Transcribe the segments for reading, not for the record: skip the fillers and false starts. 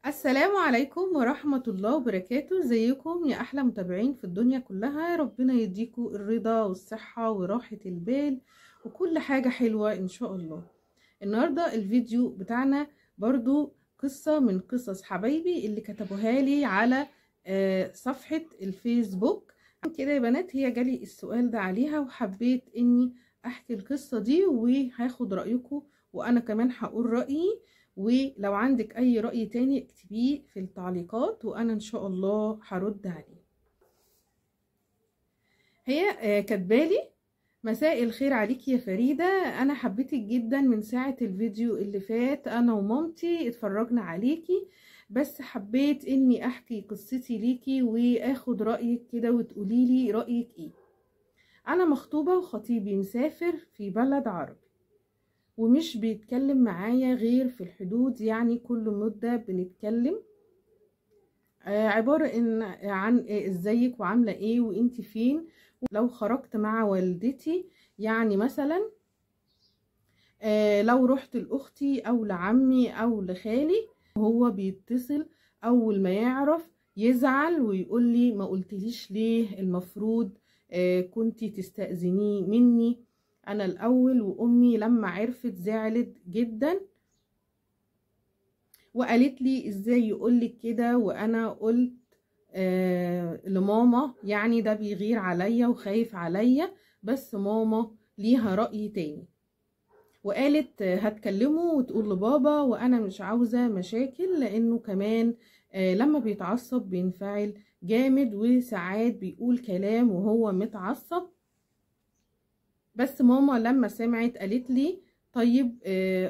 السلام عليكم ورحمة الله وبركاته. ازيكم يا احلى متابعين في الدنيا كلها؟ ربنا يديكم الرضا والصحة وراحة البال وكل حاجة حلوة ان شاء الله. النهاردة الفيديو بتاعنا برضو قصة من قصص حبايبي اللي كتبوها لي على صفحة الفيسبوك كده يا بنات. هي جالي السؤال ده عليها وحبيت اني احكي القصة دي وهاخد رأيكم، وانا كمان هقول رأيي، ولو عندك اي رأي تاني اكتبيه في التعليقات وانا ان شاء الله هرد عليه. هي كاتبالي: مساء الخير عليكي يا فريدة، انا حبيتك جدا من ساعة الفيديو اللي فات، انا ومامتي اتفرجنا عليكي، بس حبيت اني احكي قصتي ليكي واخد رأيك كده وتقوليلي رأيك ايه. انا مخطوبة وخطيبي مسافر في بلد عربي ومش بيتكلم معايا غير في الحدود، يعني كل مدة بنتكلم عبارة عن ازيك وعاملة ايه وانتي فين. لو خرجت مع والدتي يعني مثلا لو رحت لأختي او لعمي او لخالي، هو بيتصل اول ما يعرف يزعل ويقول لي ما قلتليش ليه، المفروض كنتي تستأذنيه مني انا الاول. وامي لما عرفت زعلت جدا وقالت لي ازاي يقولك كده، وانا قلت لماما يعني ده بيغير عليا وخايف عليا، بس ماما ليها رأي تاني وقالت هتكلمه وتقول لبابا، وانا مش عاوزة مشاكل لانه كمان لما بيتعصب بينفعل جامد وساعات بيقول كلام وهو متعصب. بس ماما لما سمعت قالت لي طيب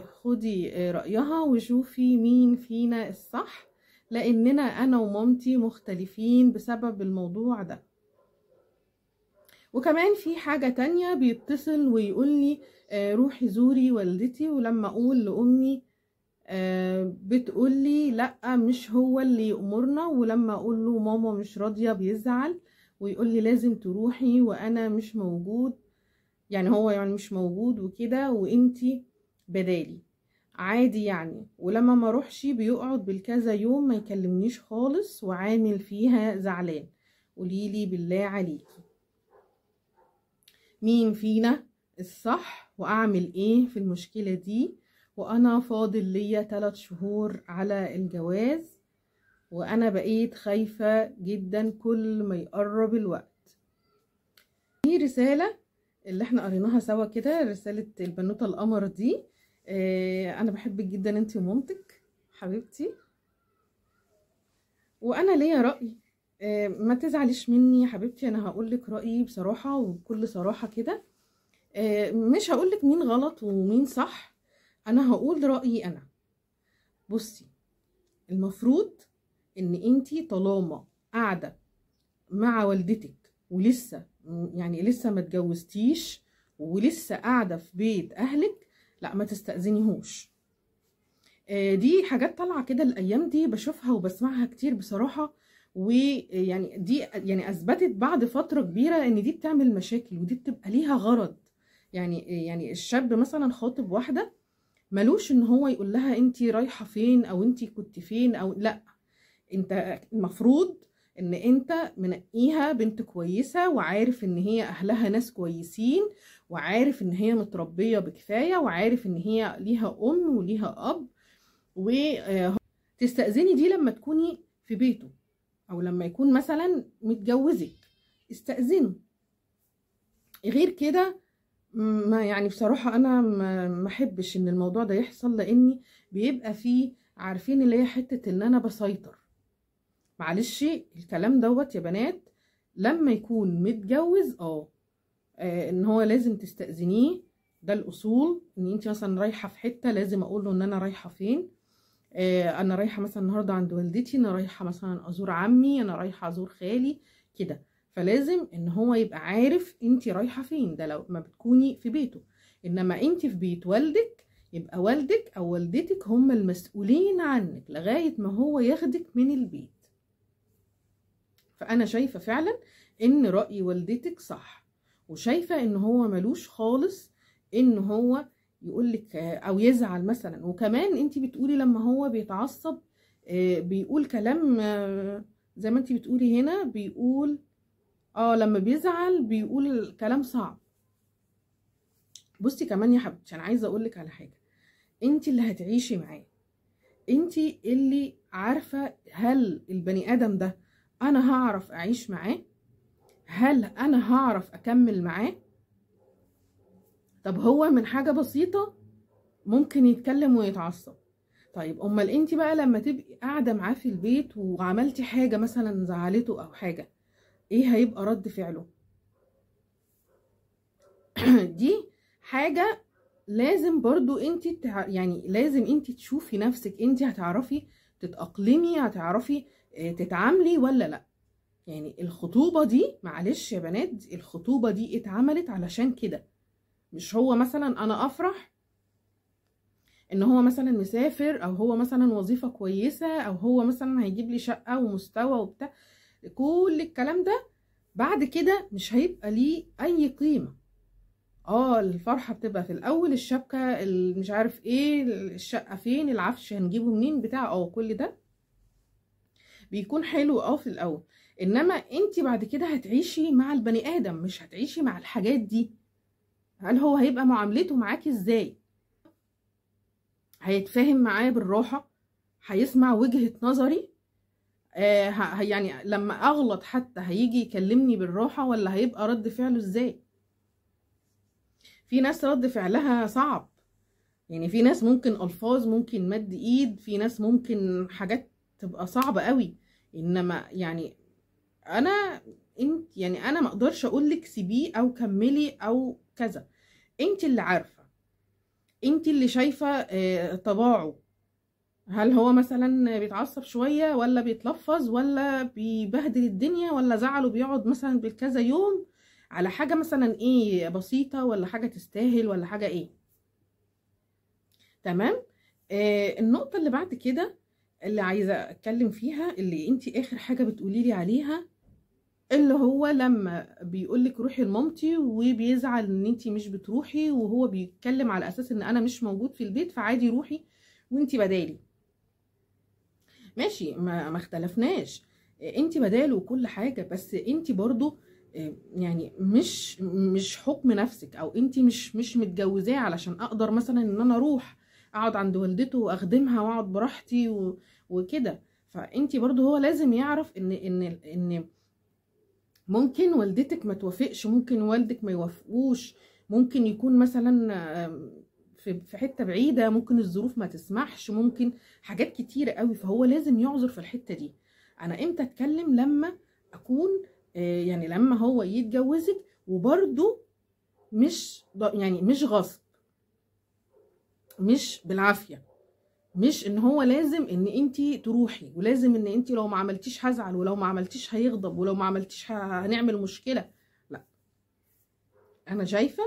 خدي رأيها وشوفي مين فينا الصح، لاننا انا ومامتي مختلفين بسبب الموضوع ده. وكمان في حاجة تانية، بيتصل ويقول لي روحي زوري والدتي، ولما اقول لأمي بتقول لي لا مش هو اللي يأمرنا، ولما اقول له ماما مش راضية بيزعل ويقول لي لازم تروحي وانا مش موجود، يعني هو يعني مش موجود وكده وانتي بدالي عادي يعني. ولما ما اروحش بيقعد بالكذا يوم ما يكلمنيش خالص وعامل فيها زعلان. قوليلي بالله عليكي مين فينا الصح واعمل ايه في المشكلة دي؟ وانا فاضل ليا 3 شهور على الجواز وانا بقيت خايفة جدا كل ما يقرب الوقت. دي رسالة اللي احنا قريناها سوا كده، رسالة البنوتة القمر دي. انا بحبك جدا انتي ومامتك حبيبتي، وانا ليا رأي. ما تزعليش مني يا حبيبتي، انا هقولك رأيي بصراحة وبكل صراحة كده. مش هقولك مين غلط ومين صح، انا هقول رأيي انا. بصي، المفروض ان انتي طالما قاعدة مع والدتك ولسه يعني لسه ما اتجوزتيش ولسه قاعده في بيت اهلك، لا ما تستأذنيهوش. دي حاجات طالعه كده الايام دي بشوفها وبسمعها كتير بصراحه، ويعني دي يعني اثبتت بعد فتره كبيره ان دي بتعمل مشاكل ودي بتبقى ليها غرض. يعني الشاب مثلا خاطب واحده ملوش ان هو يقول لها انتي رايحه فين او انتي كنت فين، او لا، انت المفروض ان انت منقيها بنت كويسة وعارف ان هي اهلها ناس كويسين وعارف ان هي متربية بكفاية وعارف ان هي ليها ام وليها اب، وتستأذني دي لما تكوني في بيته او لما يكون مثلا متجوزك استأذنه. غير كده ما يعني بصراحة انا ما احبش ان الموضوع ده يحصل، لاني بيبقى فيه عارفين اللي هي حتة ان انا بسيطر. معلش الكلام دوت يا بنات لما يكون متجوز ان هو لازم تستأذنيه، ده الاصول. ان انت مثلا رايحه في حته لازم اقول له ان انا رايحه فين. انا رايحه مثلا النهارده عند والدتي، انا رايحه مثلا ازور عمي، انا رايحه ازور خالي كده، فلازم ان هو يبقى عارف انت رايحه فين. ده لو ما بتكوني في بيته، انما انت في بيت والدك يبقى والدك او والدتك هم المسؤولين عنك لغايه ما هو ياخدك من البيت. فأنا شايفة فعلا إن رأي والدتك صح، وشايفة إن هو ملوش خالص إن هو يقولك أو يزعل مثلا. وكمان أنتي بتقولي لما هو بيتعصب بيقول كلام زي ما انتي بتقولي هنا، بيقول لما بيزعل بيقول كلام صعب. بصي كمان يا حبيبتي، انا عايزه اقولك على حاجه، انتي اللي هتعيشي معاه، انتي اللي عارفه هل البني ادم ده انا هعرف اعيش معاه، هل انا هعرف اكمل معاه. طب هو من حاجه بسيطه ممكن يتكلم ويتعصب. طيب امال انتي بقى لما تبقي قاعده معاه في البيت وعملتي حاجه مثلا زعلته او حاجه، ايه هيبقى رد فعله؟ دي حاجه لازم برضو انتي يعني لازم انتي تشوفي نفسك، انتي هتعرفي تتأقلمي، هتعرفي تتعاملي ولا لا. يعني الخطوبة دي، معلش يا بنات، الخطوبة دي اتعملت علشان كده. مش هو مثلا انا افرح ان هو مثلا مسافر، او هو مثلا وظيفة كويسة، او هو مثلا هيجيب لي شقة ومستوى وبتاع، كل الكلام ده بعد كده مش هيبقى ليه اي قيمة. الفرحة بتبقى في الاول، الشبكة مش عارف ايه، الشقة فين، العفش هنجيبه منين، بتاع كل ده بيكون حلو في الاول. انما انت بعد كده هتعيشي مع البني ادم، مش هتعيشي مع الحاجات دي. هل هو هيبقى معاملته معاكي ازاي؟ هيتفاهم معايا بالراحة؟ هيسمع وجهة نظري؟ يعني لما اغلط حتى هيجي يكلمني بالراحة، ولا هيبقى رد فعله ازاي؟ في ناس رد فعلها صعب، يعني في ناس ممكن الفاظ، ممكن مد ايد، في ناس ممكن حاجات تبقى صعبة قوي. انما يعني انا ما اقدرش اقولك سيبيه او كملي او كذا. انت اللي عارفة، انت اللي شايفة طباعه. هل هو مثلا بيتعصب شوية، ولا بيتلفظ، ولا بيبهدل الدنيا، ولا زعله بيقعد مثلا بالكذا يوم على حاجة مثلا ايه بسيطة، ولا حاجة تستاهل، ولا حاجة ايه. تمام. النقطة اللي بعد كده اللي عايزة اتكلم فيها، اللي انتي اخر حاجة بتقولي لي عليها، اللي هو لما بيقولك روحي لمامتي وبيزعل ان انتي مش بتروحي، وهو بيتكلم على اساس ان انا مش موجود في البيت، فعادي روحي وانتي بدالي. ماشي، ما اختلفناش، انتي بداله وكل حاجة، بس انتي برضو يعني مش حكم نفسك، او انتي مش متجوزاه علشان اقدر مثلا ان انا اروح اقعد عند والدته واخدمها واقعد براحتي وكده. فانتي برضو هو لازم يعرف ان ممكن والدتك ما توافقش، ممكن والدك ما يوافقوش، ممكن يكون مثلا في حتة بعيدة، ممكن الظروف ما تسمحش، ممكن حاجات كتيرة قوي. فهو لازم يعذر في الحتة دي. انا امتى اتكلم؟ لما اكون يعني لما هو يتجوزك، وبرده مش غصب، مش بالعافية، مش ان هو لازم ان انتي تروحي، ولازم ان انتي لو ما عملتيش هزعل، ولو ما عملتيش هيغضب، ولو ما عملتيش هنعمل مشكلة. لا، انا شايفة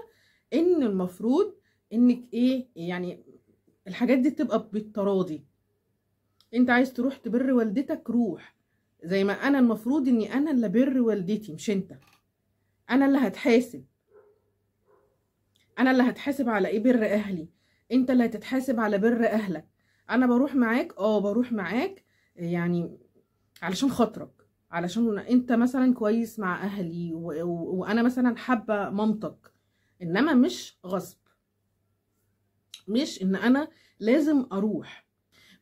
ان المفروض انك يعني الحاجات دي تبقى بالتراضي. انت عايز تروح تبر والدتك، روح، زي ما انا المفروض اني انا اللي بر والدتي، مش انت. انا اللي هتحاسب، انا اللي هتحاسب على ايه بر اهلي، انت اللي هتتحاسب على بر اهلك. انا بروح معاك، بروح معاك يعني علشان خاطرك، علشان انت مثلا كويس مع اهلي وانا مثلا حابة مامتك، انما مش غصب، مش ان انا لازم اروح.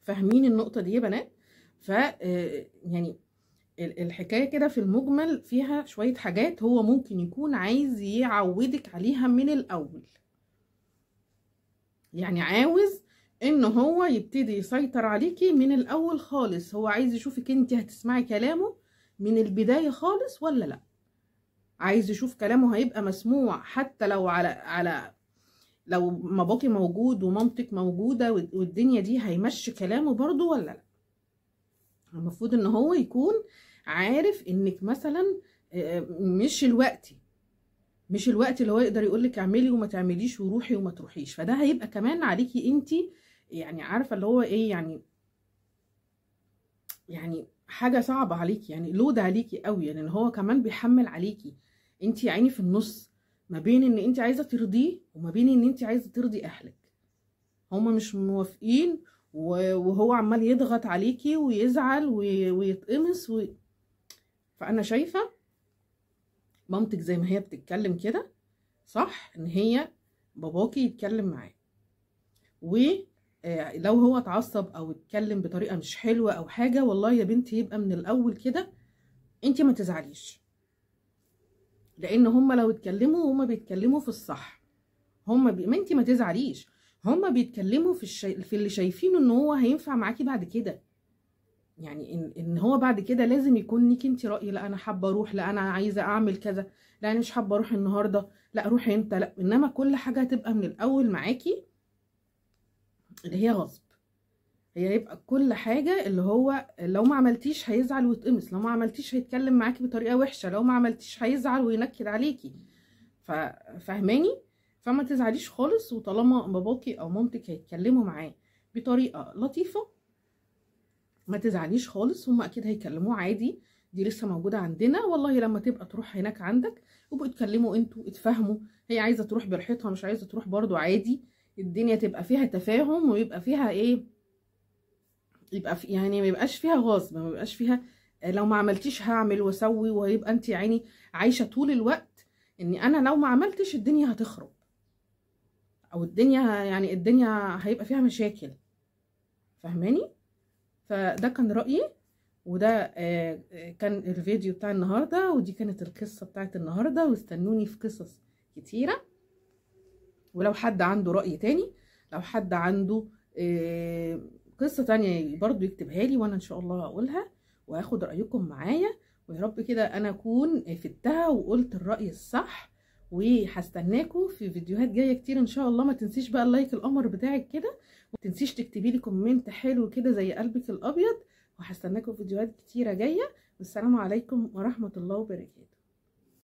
فاهمين النقطة دي يا بنات؟ يعني الحكاية كده في المجمل فيها شوية حاجات هو ممكن يكون عايز يعودك عليها من الأول. يعني عاوز إن هو يبتدي يسيطر عليكي من الأول خالص. هو عايز يشوفك انت هتسمعي كلامه من البداية خالص ولا لأ. عايز يشوف كلامه هيبقى مسموع، حتى لو لو باباكي موجود ومامتك موجودة والدنيا دي، هيمشي كلامه برضو ولا لأ. المفروض ان هو يكون عارف انك مثلا مش الوقت اللي هو يقدر يقولك اعملي وما تعمليش، وروحي وما تروحيش. فده هيبقى كمان عليكي انتي، يعني عارفه اللي هو ايه، يعني حاجه صعبه عليكي، يعني لود عليكي قوي، يعني ان هو كمان بيحمل عليكي انتي، يعني في النص ما بين ان انتي عايزه ترضيه، وما بين ان انتي عايزه ترضي اهلك. هما مش موافقين، وهو عمال يضغط عليكي ويزعل ويتقمص فانا شايفه مامتك زي ما هي بتتكلم كده صح، ان هي باباكي يتكلم معاه، ولو هو اتعصب او اتكلم بطريقه مش حلوه او حاجه، والله يا بنتي يبقى من الاول كده انت ما تزعليش، لان هما لو اتكلموا هما بيتكلموا في الصح، ما انت ما تزعليش، هما بيتكلموا في اللي شايفينه ان هو هينفع معاكي بعد كده، يعني ان هو بعد كده لازم يكون ليكي انت رأي، لا انا حابه اروح، لا انا عايزه اعمل كذا، لا انا مش حابه اروح النهارده، لا روحي انت، لا. انما كل حاجه هتبقى من الاول معاكي اللي هي غصب، هي يبقى كل حاجه اللي هو لو ما عملتيش هيزعل ويتقمص، لو ما عملتيش هيتكلم معاكي بطريقه وحشه، لو ما عملتيش هيزعل وينكد عليكي، فاهماني؟ فما تزعليش خالص، وطالما باباكي او مامتك هيتكلموا معاه بطريقه لطيفه ما تزعليش خالص، هما اكيد هيكلموه عادي، دي لسه موجوده عندنا، والله لما تبقى تروح هناك عندك وبقوا اتكلموا انتوا اتفاهموا، هي عايزه تروح براحتها مش عايزه تروح برضو عادي، الدنيا تبقى فيها تفاهم ويبقى فيها ايه، يبقى في يعني ما يبقاش فيها غصب، ما يبقاش فيها لو ما عملتيش هعمل واسوي، وهيبقى انت يعني عايشه طول الوقت اني انا لو ما عملتش الدنيا هتخرب، او الدنيا يعني الدنيا هيبقى فيها مشاكل، فاهماني؟ فده كان رأيي، وده كان الفيديو بتاع النهاردة، ودي كانت القصة بتاعت النهاردة، واستنوني في قصص كتيرة، ولو حد عنده رأي تاني، لو حد عنده قصة تانية برضو يكتبها لي، وانا ان شاء الله هقولها وهاخد رأيكم معايا، ويا رب كده انا اكون فدتها وقلت الرأي الصح، وهستناكم في فيديوهات جايه كتير ان شاء الله. ما تنسيش بقى اللايك القمر بتاعك كده، وما تنسيش تكتبي لي كومنت حلو كده زي قلبك الابيض، وهستناكم في فيديوهات كتيره جايه، والسلام عليكم ورحمه الله وبركاته.